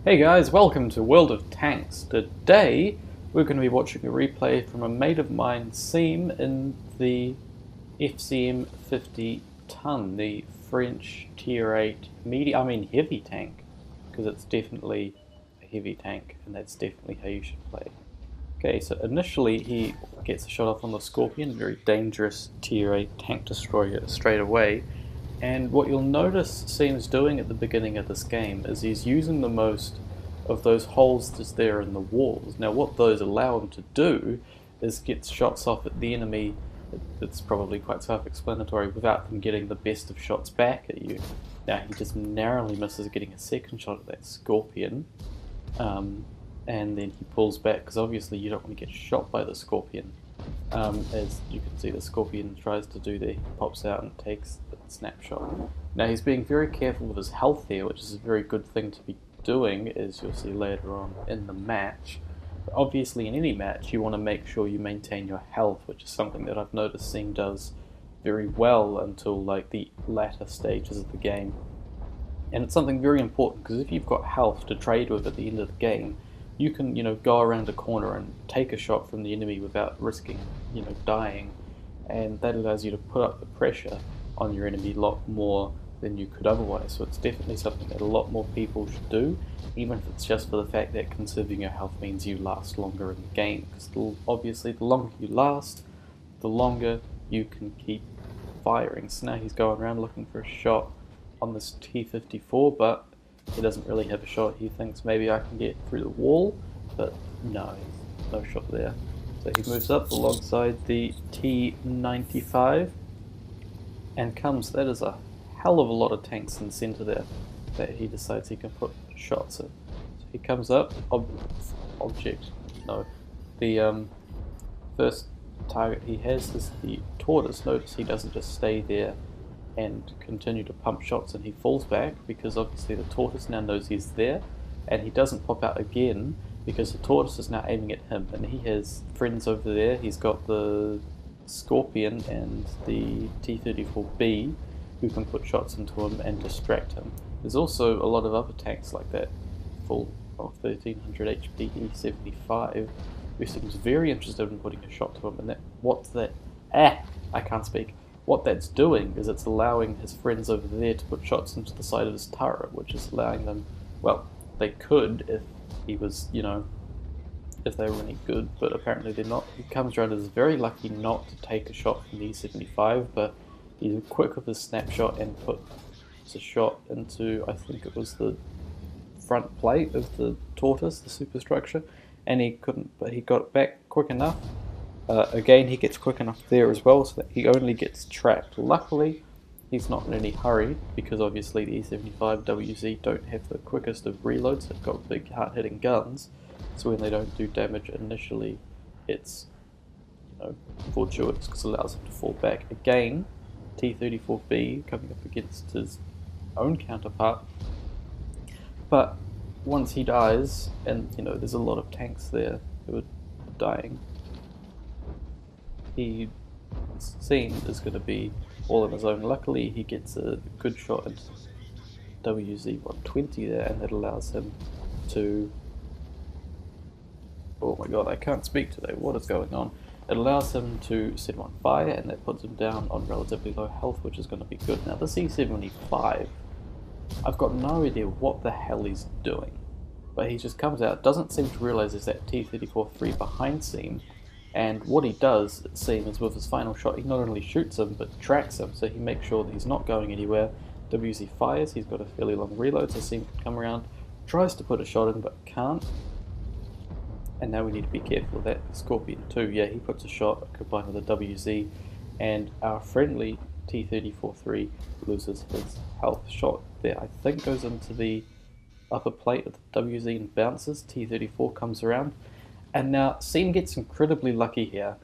Hey guys, welcome to World of Tanks. Today we're going to be watching a replay from a mate of mine, Seam, in the FCM 50 ton, the French tier 8 heavy tank, because it's definitely a heavy tank and that's definitely how you should play. Okay, so initially he gets a shot off on the Scorpion, a very dangerous tier 8 tank destroyer straight away. And what you'll notice Seam's doing at the beginning of this game is he's using the most of those holes that's there in the walls. Now what those allow him to do is get shots off at the enemy. It's probably quite self-explanatory, without them getting the best of shots back at you. Now he just narrowly misses getting a second shot at that Scorpion, and then he pulls back because obviously you don't want to get shot by the Scorpion. As you can see, the Scorpion tries to do there, he pops out and takes the snapshot. Now he's being very careful with his health here, which is a very good thing to be doing, as you'll see later on in the match. But obviously in any match you want to make sure you maintain your health, which is something that I've noticed Seam does very well until like the latter stages of the game. And it's something very important, because if you've got health to trade with at the end of the game, you can, go around a corner and take a shot from the enemy without risking, dying, and that allows you to put up the pressure on your enemy a lot more than you could otherwise. So it's definitely something that a lot more people should do, even if it's just for the fact that conserving your health means you last longer in the game, because obviously the longer you last, the longer you can keep firing. So now he's going around looking for a shot on this T-54, but he doesn't really have a shot. He thinks maybe I can get through the wall, but no, no shot there. So he moves up alongside the T-95 and comes, that is a hell of a lot of tanks in the center there that he decides he can put shots in. So he comes up, the first target he has is the Tortoise. Notice he doesn't just stay there and continue to pump shots, and he falls back because obviously the Tortoise now knows he's there, and he doesn't pop out again because the Tortoise is now aiming at him, and he has friends over there. He's got the Scorpion and the T-34B who can put shots into him and distract him. There's also a lot of other tanks like that, full of 1300 HP E75, who seems very interested in putting a shot to him, and I can't speak. What that's doing is it's allowing his friends over there to put shots into the side of his turret, which is allowing them, well, they could if he was, if they were any good, but apparently they're not. He comes around and is very lucky not to take a shot from the E75, but he's quick with his snapshot and puts a shot into, I think it was the front plate of the Tortoise, the superstructure, and he couldn't, but he got it back quick enough. Again, he gets quick enough there as well, so that he only gets trapped. Luckily, he's not in any hurry, because obviously the E75 WZ don't have the quickest of reloads. They've got big hard-hitting guns, so when they don't do damage initially, it's fortuitous, because it allows him to fall back. Again, T-34B coming up against his own counterpart, but once he dies, and there's a lot of tanks there who are dying, he Seam is going to be all on his own. Luckily he gets a good shot at WZ-120 there, and that allows him to, oh my god, I can't speak today, what is going on? It allows him to set him on fire, and that puts him down on relatively low health, which is going to be good. Now the C-75, I've got no idea what the hell he's doing, but he just comes out, doesn't seem to realise there's that T-34-3 behind Seam. And what he does, it seems, with his final shot, he not only shoots him, but tracks him, so he makes sure that he's not going anywhere. WZ fires, he's got a fairly long reload, so Seam can come around, tries to put a shot in, but can't. And now we need to be careful of that Scorpion too. Yeah, he puts a shot combined with a WZ, and our friendly T-34-3 loses his health. Shot there, I think, goes into the upper plate of the WZ and bounces. T-34 comes around. And now Seam gets incredibly lucky here.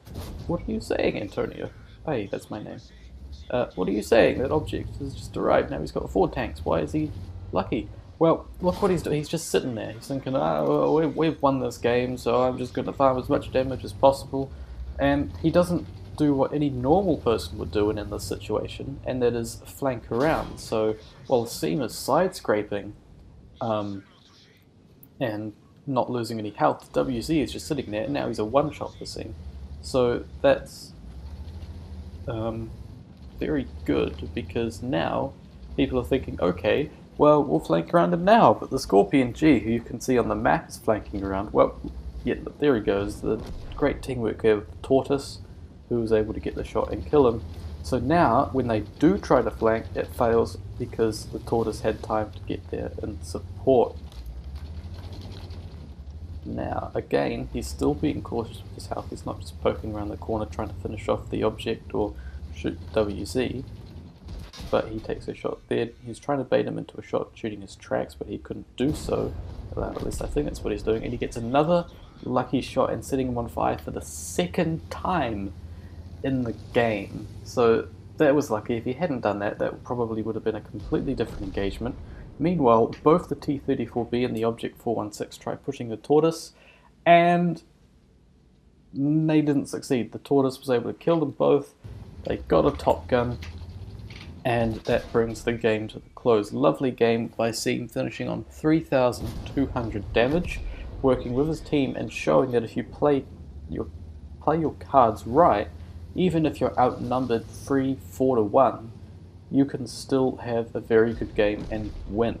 What are you saying, Antonio? Hey, that's my name. What are you saying? That object has just arrived. Now he's got 4 tanks. Why is he lucky? Well, look what he's doing. He's just sitting there. He's thinking, we've won this game, so I'm just going to farm as much damage as possible. And he doesn't do what any normal person would do in this situation, and that is flank around. So while Seam is side scraping, and not losing any health. WZ is just sitting there, and now he's a one-shot for Seam. So that's very good, because now people are thinking, okay, well, we'll flank around him now, but the Scorpion G, who you can see on the map, is flanking around. Well, yeah, there he goes. The great teamwork there with the Tortoise, who was able to get the shot and kill him. So now, when they do try to flank, it fails because the Tortoise had time to get there and support. Now, again, he's still being cautious with his health. He's not just poking around the corner trying to finish off the object or shoot WZ, but he takes a shot there. He's trying to bait him into a shot shooting his tracks, but he couldn't do so. Well, at least I think that's what he's doing. And he gets another lucky shot and setting him on fire for the second time in the game. So that was lucky. If he hadn't done that, that probably would have been a completely different engagement. Meanwhile, both the T-34B and the Object 416 tried pushing the Tortoise, and they didn't succeed. The Tortoise was able to kill them both. They got a Top Gun, and that brings the game to the close. Lovely game by Seam, finishing on 3,200 damage, working with his team and showing that if you play your cards right, even if you're outnumbered 3-4 to 1, you can still have a very good game and win.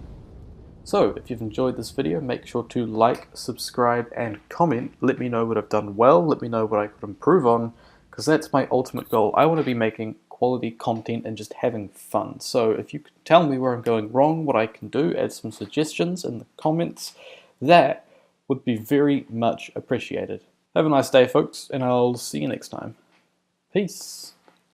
So, if you've enjoyed this video, make sure to like, subscribe, and comment. Let me know what I've done well, let me know what I could improve on, because that's my ultimate goal. I want to be making quality content and just having fun. So if you could tell me where I'm going wrong, what I can do, add some suggestions in the comments, that would be very much appreciated. Have a nice day, folks, and I'll see you next time. Peace.